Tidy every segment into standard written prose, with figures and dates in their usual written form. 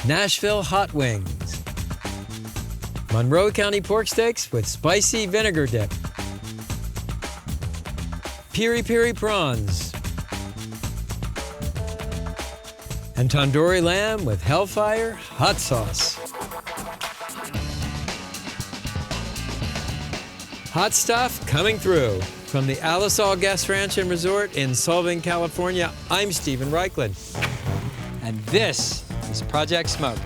Nashville Hot Wings. Monroe County pork steaks with spicy vinegar dip. Piri Piri Prawns. And tandoori lamb with Hellfire hot sauce. Hot stuff coming through. From the Alisal Guest Ranch and Resort in Solvang, California, I'm Stephen Raichlen. And this is Project Smoke.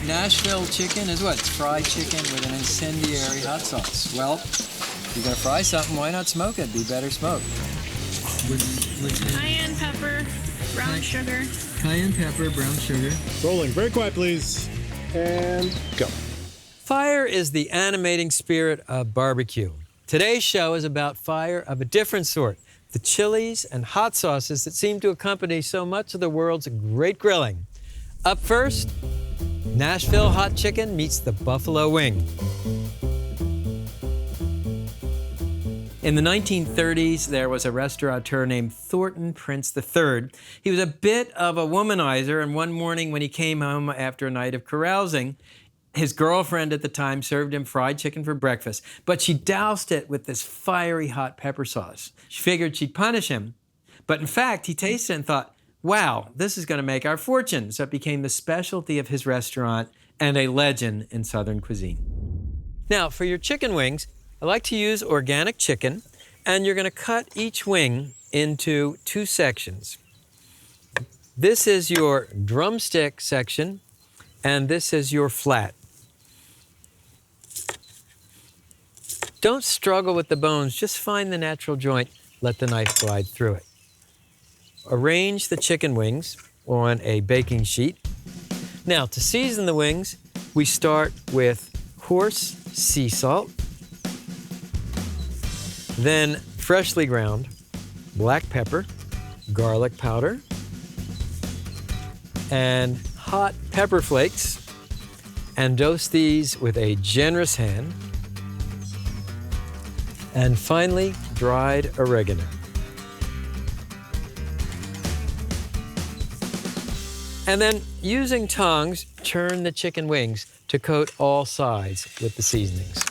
Nashville chicken is what? It's fried chicken with an incendiary hot sauce. Well, if you're gonna fry something, why not smoke it? Be better smoked. Cayenne pepper, brown sugar. Cayenne pepper, brown sugar. Rolling. Very quiet, please. And go. Fire is the animating spirit of barbecue. Today's show is about fire of a different sort. The chilies and hot sauces that seem to accompany so much of the world's great grilling. Up first, Nashville hot chicken meets the buffalo wing. In the 1930s, there was a restaurateur named Thornton Prince III. He was a bit of a womanizer, and one morning when he came home after a night of carousing, his girlfriend at the time served him fried chicken for breakfast, but she doused it with this fiery hot pepper sauce. She figured she'd punish him, but in fact, he tasted it and thought, wow, this is going to make our fortune. So it became the specialty of his restaurant and a legend in Southern cuisine. Now, for your chicken wings, I like to use organic chicken, and you're going to cut each wing into two sections. This is your drumstick section, and this is your flat. Don't struggle with the bones, just find the natural joint, let the knife glide through it. Arrange the chicken wings on a baking sheet. Now, to season the wings, we start with coarse sea salt, then freshly ground black pepper, garlic powder, and hot pepper flakes, and dose these with a generous hand. And finally, dried oregano. And then, using tongs, churn the chicken wings to coat all sides with the seasonings.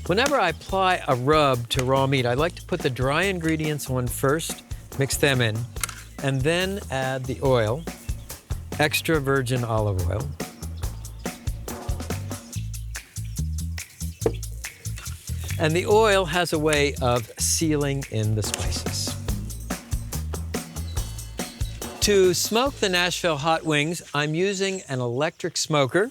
Whenever I apply a rub to raw meat, I like to put the dry ingredients on first, mix them in, and then add the oil, extra virgin olive oil. And the oil has a way of sealing in the spices. To smoke the Nashville hot wings, I'm using an electric smoker.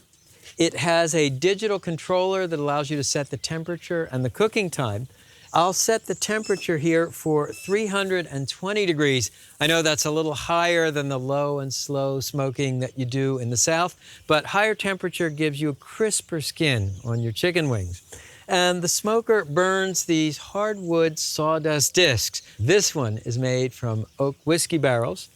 It has a digital controller that allows you to set the temperature and the cooking time. I'll set the temperature here for 320 degrees. I know that's a little higher than the low and slow smoking that you do in the South, but higher temperature gives you a crisper skin on your chicken wings. And the smoker burns these hardwood sawdust discs. This one is made from oak whiskey barrels.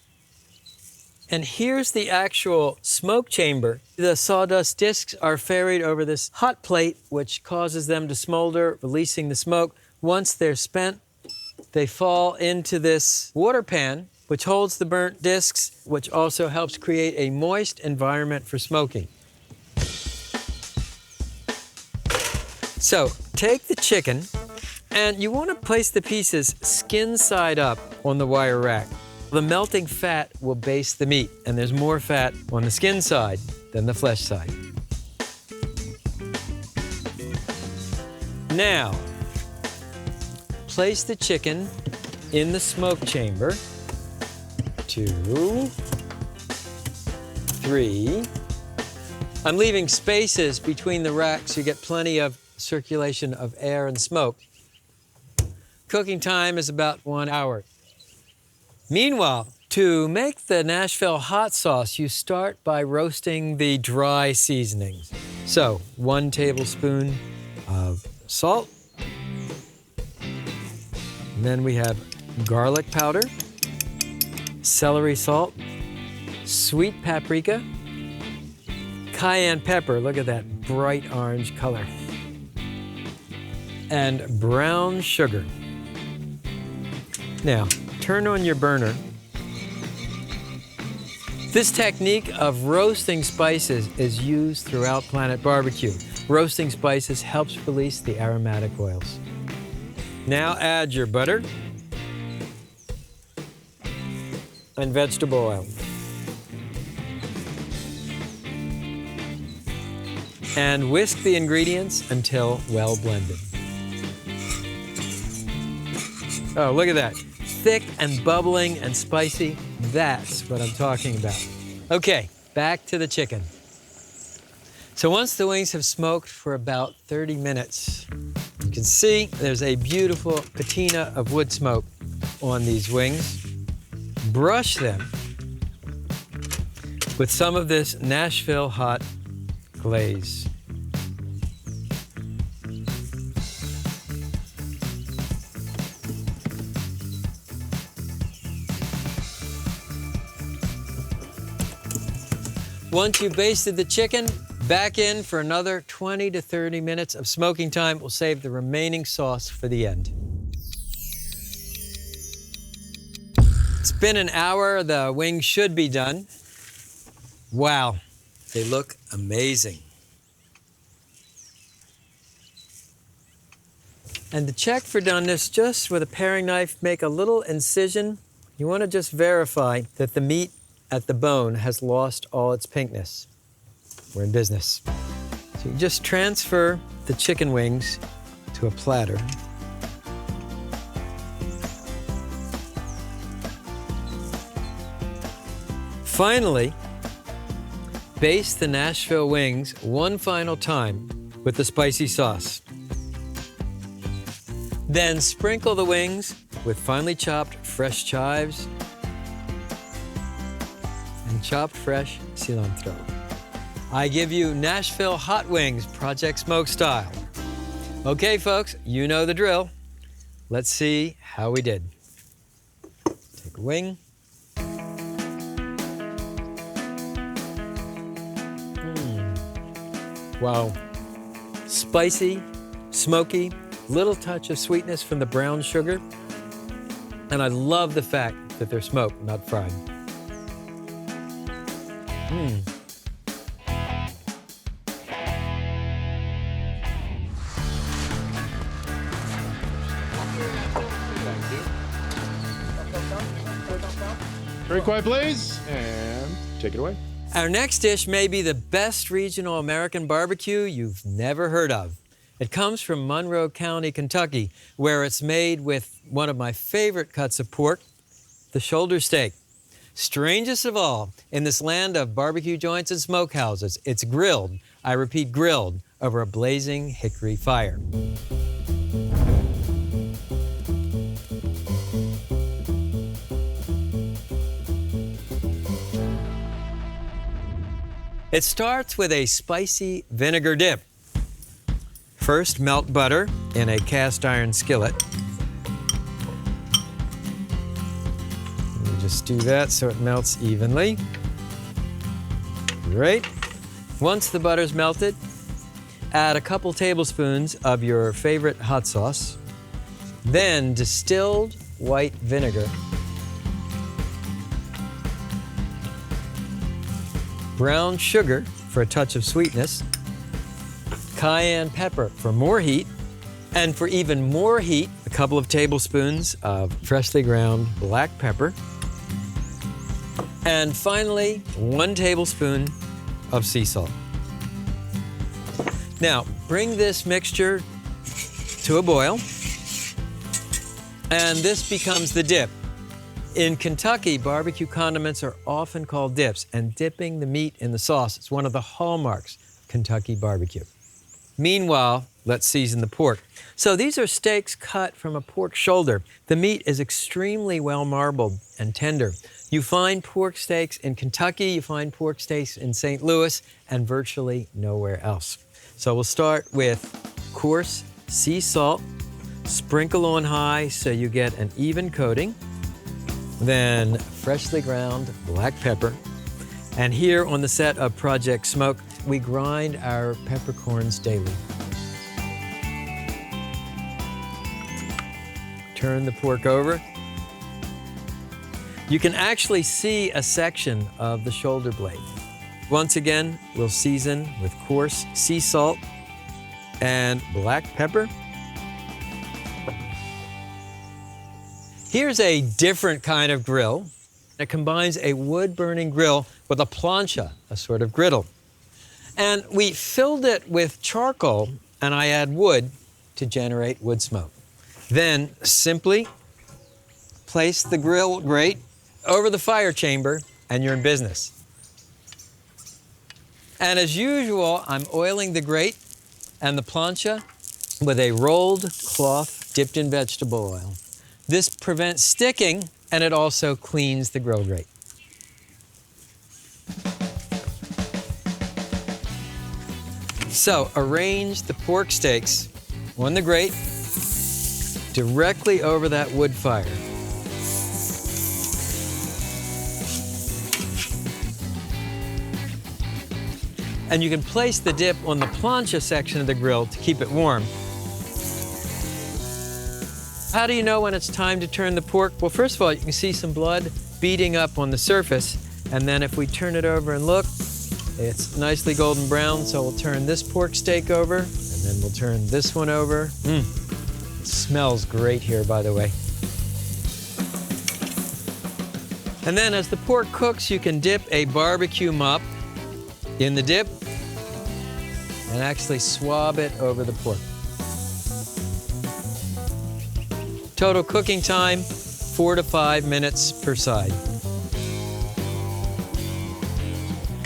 And here's the actual smoke chamber. The sawdust discs are ferried over this hot plate, which causes them to smolder, releasing the smoke. Once they're spent, they fall into this water pan, which holds the burnt discs, which also helps create a moist environment for smoking. So, take the chicken, and you want to place the pieces skin side up on the wire rack. The melting fat will baste the meat, and there's more fat on the skin side than the flesh side. Now, place the chicken in the smoke chamber. 2, 3. I'm leaving spaces between the racks so you get plenty of circulation of air and smoke. Cooking time is about 1 hour. Meanwhile, to make the Nashville hot sauce, you start by roasting the dry seasonings. So, 1 tablespoon of salt, And then we have garlic powder, celery salt, sweet paprika, cayenne pepper, look at that bright orange color, and brown sugar. Now, turn on your burner. This technique of roasting spices is used throughout Planet Barbecue. Roasting spices helps release the aromatic oils. Now add your butter and vegetable oil. And whisk the ingredients until well blended. Oh, look at that. Thick and bubbling and spicy. That's what I'm talking about. Okay, back to the chicken. So once the wings have smoked for about 30 minutes, you can see there's a beautiful patina of wood smoke on these wings. Brush them with some of this Nashville Hot glaze. Once you've basted the chicken, back in for another 20 to 30 minutes of smoking time. We'll save the remaining sauce for the end. It's been an hour. The wings should be done. Wow, they look amazing. And to check for doneness, just with a paring knife, make a little incision. You want to just verify that the meat at the bone has lost all its pinkness. We're in business. So you just transfer the chicken wings to a platter. Finally, baste the Nashville wings one final time with the spicy sauce. Then sprinkle the wings with finely chopped fresh chives and chopped fresh cilantro. I give you Nashville Hot Wings, Project Smoke style. Okay, folks, you know the drill. Let's see how we did. Take a wing. Wow. Spicy, smoky, little touch of sweetness from the brown sugar. And I love the fact that they're smoked, not fried. Very quiet, please, and take it away. Our next dish may be the best regional American barbecue you've never heard of. It comes from Monroe County, Kentucky, where it's made with one of my favorite cuts of pork, the shoulder steak. Strangest of all, in this land of barbecue joints and smokehouses, it's grilled, I repeat grilled, over a blazing hickory fire. It starts with a spicy vinegar dip. First, melt butter in a cast iron skillet. You just do that so it melts evenly. Great. Once the butter's melted, add a couple tablespoons of your favorite hot sauce, then distilled white vinegar, brown sugar for a touch of sweetness, cayenne pepper for more heat, and for even more heat, a couple of tablespoons of freshly ground black pepper, and finally, 1 tablespoon of sea salt. Now, bring this mixture to a boil, and this becomes the dip. In Kentucky, barbecue condiments are often called dips, and dipping the meat in the sauce is one of the hallmarks of Kentucky barbecue. Meanwhile, let's season the pork. So these are steaks cut from a pork shoulder. The meat is extremely well marbled and tender. You find pork steaks in Kentucky, you find pork steaks in St. Louis, and virtually nowhere else. So we'll start with coarse sea salt, Sprinkle on high so you get an even coating. Then freshly ground black pepper. And here on the set of Project Smoke, we grind our peppercorns daily. Turn the pork over. You can actually see a section of the shoulder blade. Once again, we'll season with coarse sea salt and black pepper. Here's a different kind of grill. It combines a wood-burning grill with a plancha, a sort of griddle. And we filled it with charcoal, and I add wood to generate wood smoke. Then simply place the grill grate over the fire chamber, and you're in business. And as usual, I'm oiling the grate and the plancha with a rolled cloth dipped in vegetable oil. This prevents sticking, and it also cleans the grill grate. So arrange the pork steaks on the grate directly over that wood fire. And you can place the dip on the plancha section of the grill to keep it warm. How do you know when it's time to turn the pork? Well, first of all, you can see some blood beading up on the surface. And then if we turn it over and look, it's nicely golden brown. So we'll turn this pork steak over, and then we'll turn this one over. It smells great here, by the way. And then as the pork cooks, you can dip a barbecue mop in the dip and actually swab it over the pork. Total cooking time, 4 to 5 minutes per side.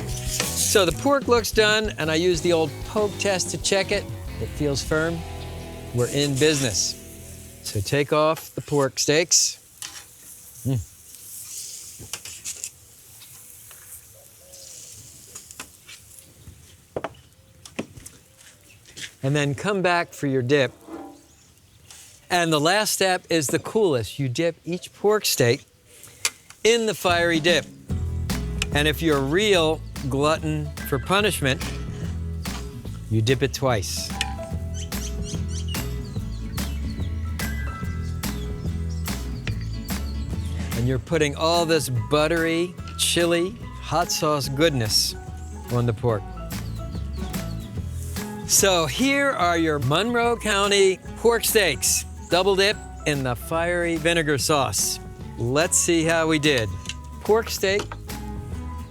So the pork looks done, and I use the old poke test to check it. It feels firm. We're in business. So take off the pork steaks. And then come back for your dip. And the last step is the coolest. You dip each pork steak in the fiery dip. And if you're a real glutton for punishment, you dip it twice. And you're putting all this buttery, chili, hot sauce goodness on the pork. So here are your Monroe County pork steaks, double dip in the fiery vinegar sauce. Let's see how we did. Pork steak,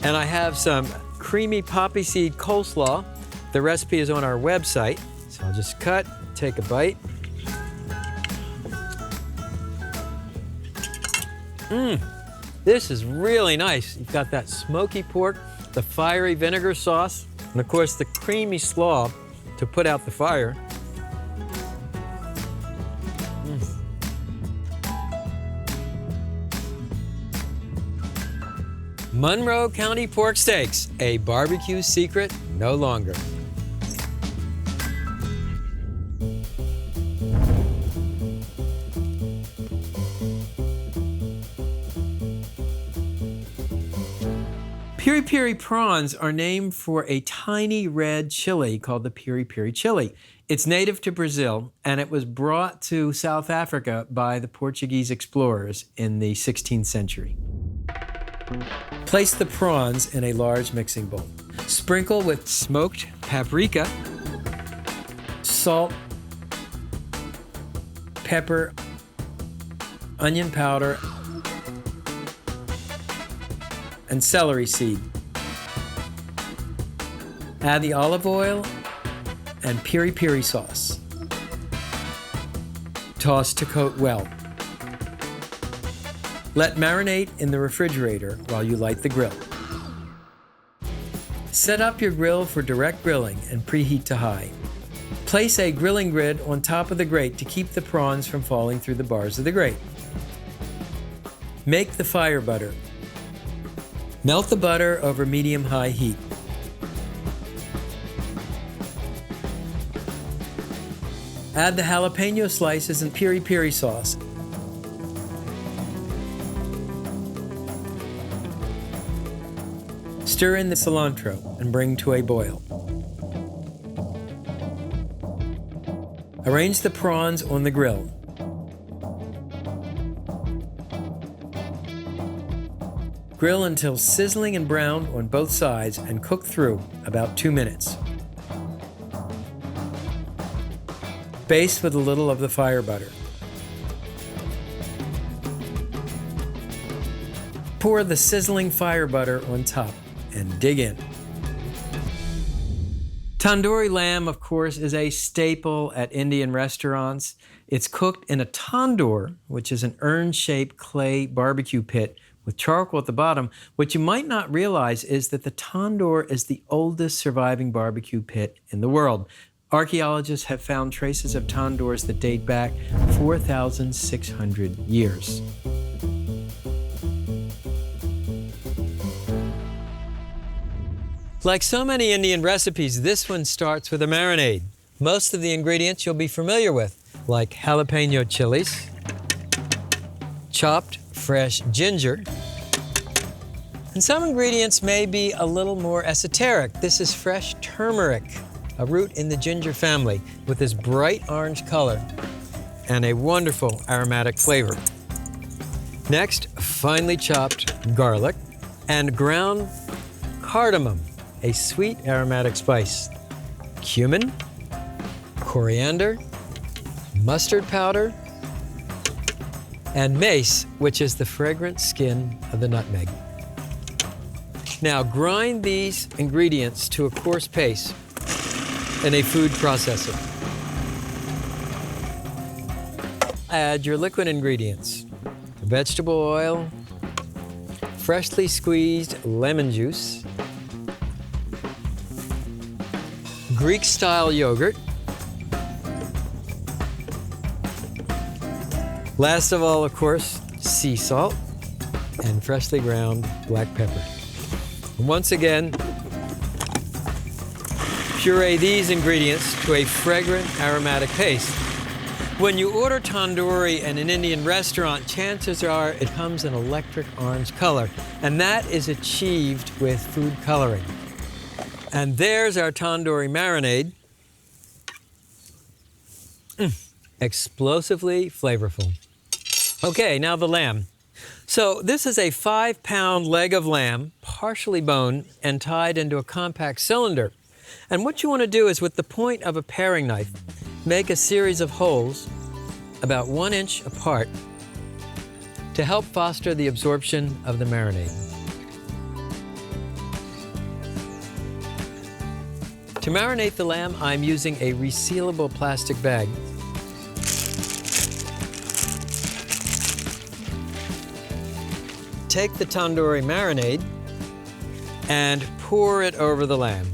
and I have some creamy poppy seed coleslaw. The recipe is on our website. So I'll just cut, take a bite. This is really nice. You've got that smoky pork, the fiery vinegar sauce, and of course the creamy slaw to put out the fire. Monroe County pork steaks, a barbecue secret no longer. Piri Piri prawns are named for a tiny red chili called the Piri Piri chili. It's native to Brazil, and it was brought to South Africa by the Portuguese explorers in the 16th century. Place the prawns in a large mixing bowl. Sprinkle with smoked paprika, salt, pepper, onion powder, and celery seed. Add the olive oil and Piri Piri sauce. Toss to coat well. Let marinate in the refrigerator while you light the grill. Set up your grill for direct grilling and preheat to high. Place a grilling grid on top of the grate to keep the prawns from falling through the bars of the grate. Make the fire butter. Melt the butter over medium-high heat. Add the jalapeno slices and piri piri sauce. Stir in the cilantro and bring to a boil. Arrange the prawns on the grill. Grill until sizzling and brown on both sides and cook through about 2 minutes. Baste with a little of the fire butter. Pour the sizzling fire butter on top and dig in. Tandoori lamb, of course, is a staple at Indian restaurants. It's cooked in a tandoor, which is an urn-shaped clay barbecue pit with charcoal at the bottom. What you might not realize is that the tandoor is the oldest surviving barbecue pit in the world. Archaeologists have found traces of tandoors that date back 4,600 years. Like so many Indian recipes, this one starts with a marinade. Most of the ingredients you'll be familiar with, like jalapeno chilies, chopped fresh ginger, and some ingredients may be a little more esoteric. This is fresh turmeric, a root in the ginger family, with this bright orange color and a wonderful aromatic flavor. Next, finely chopped garlic and ground cardamom, a sweet aromatic spice. Cumin, coriander, mustard powder, and mace, which is the fragrant skin of the nutmeg. Now grind these ingredients to a coarse paste in a food processor. Add your liquid ingredients: vegetable oil, freshly squeezed lemon juice, Greek-style yogurt, last of all, of course, sea salt and freshly ground black pepper. And once again, puree these ingredients to a fragrant aromatic paste. When you order tandoori in an Indian restaurant, chances are it comes in electric orange color, and that is achieved with food coloring. And there's our tandoori marinade. Explosively flavorful. Okay, now the lamb. So this is a 5-pound leg of lamb, partially boned and tied into a compact cylinder. And what you want to do is, with the point of a paring knife, make a series of holes about 1 inch apart to help foster the absorption of the marinade. To marinate the lamb, I'm using a resealable plastic bag. Take the tandoori marinade and pour it over the lamb.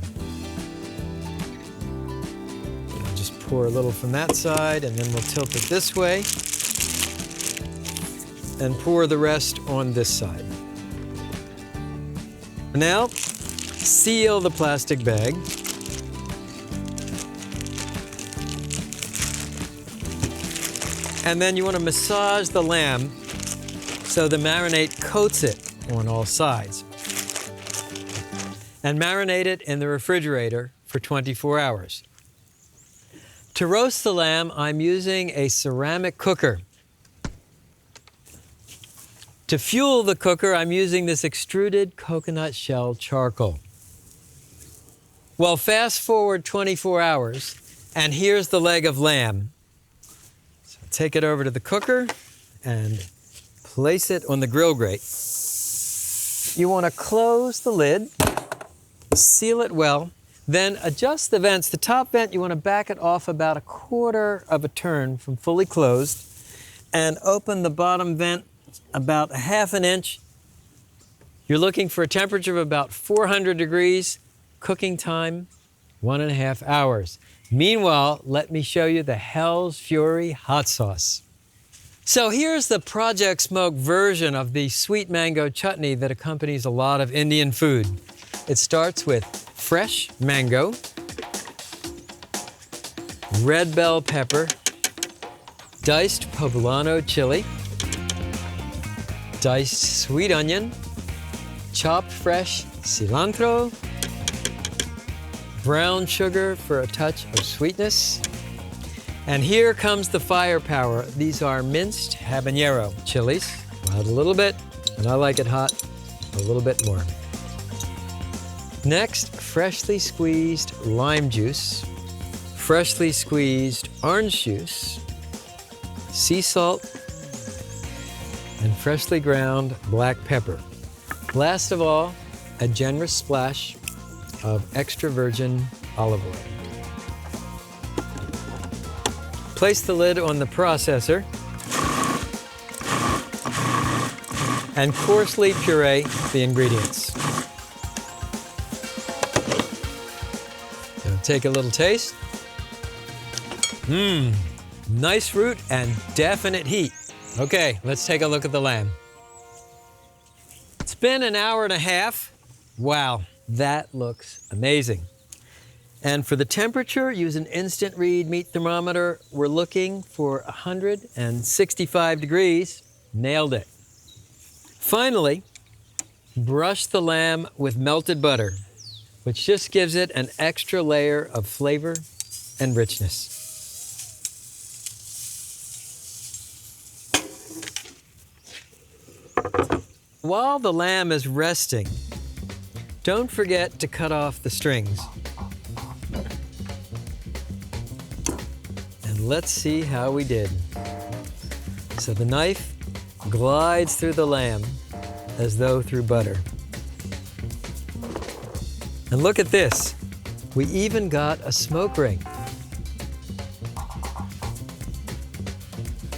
I'll just pour a little from that side, and then we'll tilt it this way and pour the rest on this side. Now, seal the plastic bag. And then you want to massage the lamb so the marinade coats it on all sides. And marinate it in the refrigerator for 24 hours. To roast the lamb, I'm using a ceramic cooker. To fuel the cooker, I'm using this extruded coconut shell charcoal. Well, fast forward 24 hours, and here's the leg of lamb. So take it over to the cooker and place it on the grill grate. You want to close the lid, seal it well, then adjust the vents. The top vent, you want to back it off about 1/4 of a turn from fully closed, and open the bottom vent about 1/2 inch. You're looking for a temperature of about 400 degrees, cooking time 1.5 hours. Meanwhile, let me show you the Hell's Fury hot sauce. So here's the Project Smoke version of the sweet mango chutney that accompanies a lot of Indian food. It starts with fresh mango, red bell pepper, diced poblano chili, diced sweet onion, chopped fresh cilantro, brown sugar for a touch of sweetness. And here comes the firepower. These are minced habanero chilies. Add a little bit, and I like it hot, a little bit more. Next, freshly squeezed lime juice, freshly squeezed orange juice, sea salt, and freshly ground black pepper. Last of all, a generous splash of extra virgin olive oil. Place the lid on the processor and coarsely puree the ingredients. Now take a little taste. Nice fruit and definite heat. Okay, let's take a look at the lamb. It's been an hour and a half. Wow, that looks amazing. And for the temperature, use an instant read meat thermometer. We're looking for 165 degrees. Nailed it. Finally, brush the lamb with melted butter, which just gives it an extra layer of flavor and richness. While the lamb is resting, don't forget to cut off the strings. And let's see how we did. So the knife glides through the lamb as though through butter. And look at this. We even got a smoke ring.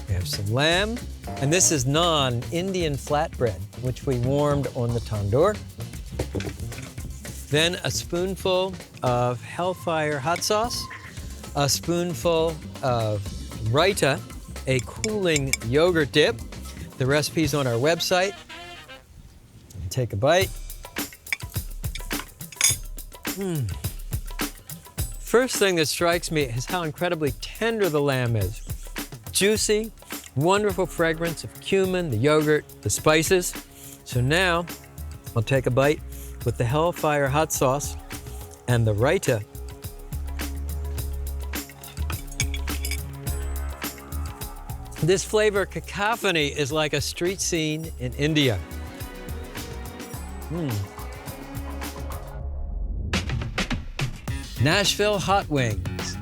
We have some lamb, and this is naan, Indian flatbread, which we warmed on the tandoor. Then a spoonful of Hellfire hot sauce, a spoonful of raita, a cooling yogurt dip. The recipe's on our website. Take a bite. First thing that strikes me is how incredibly tender the lamb is. Juicy, wonderful fragrance of cumin, the yogurt, the spices. So now I'll take a bite with the Hellfire hot sauce and the raita. This flavor cacophony is like a street scene in India. Nashville Hot Wings.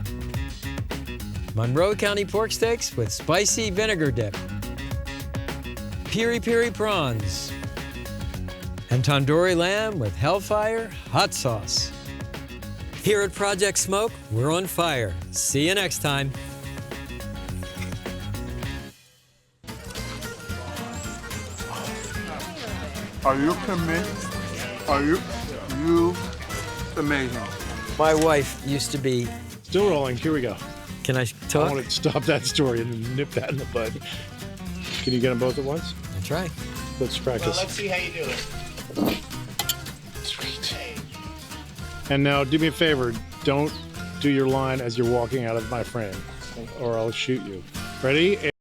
Monroe County pork steaks with spicy vinegar dip. Piri Piri Prawns. And tandoori lamb with Hellfire hot sauce. Here at Project Smoke, we're on fire. See you next time. Are you kidding me? Are you amazing. My wife used to be... Still rolling, here we go. Can I I talk? want to stop that story and then nip that in the bud. Can you get them both at once? I'll try. Let's practice. Well, let's see how you do it. Sweet. And now do me a favor, don't do your line as you're walking out of my frame or I'll shoot you. Ready?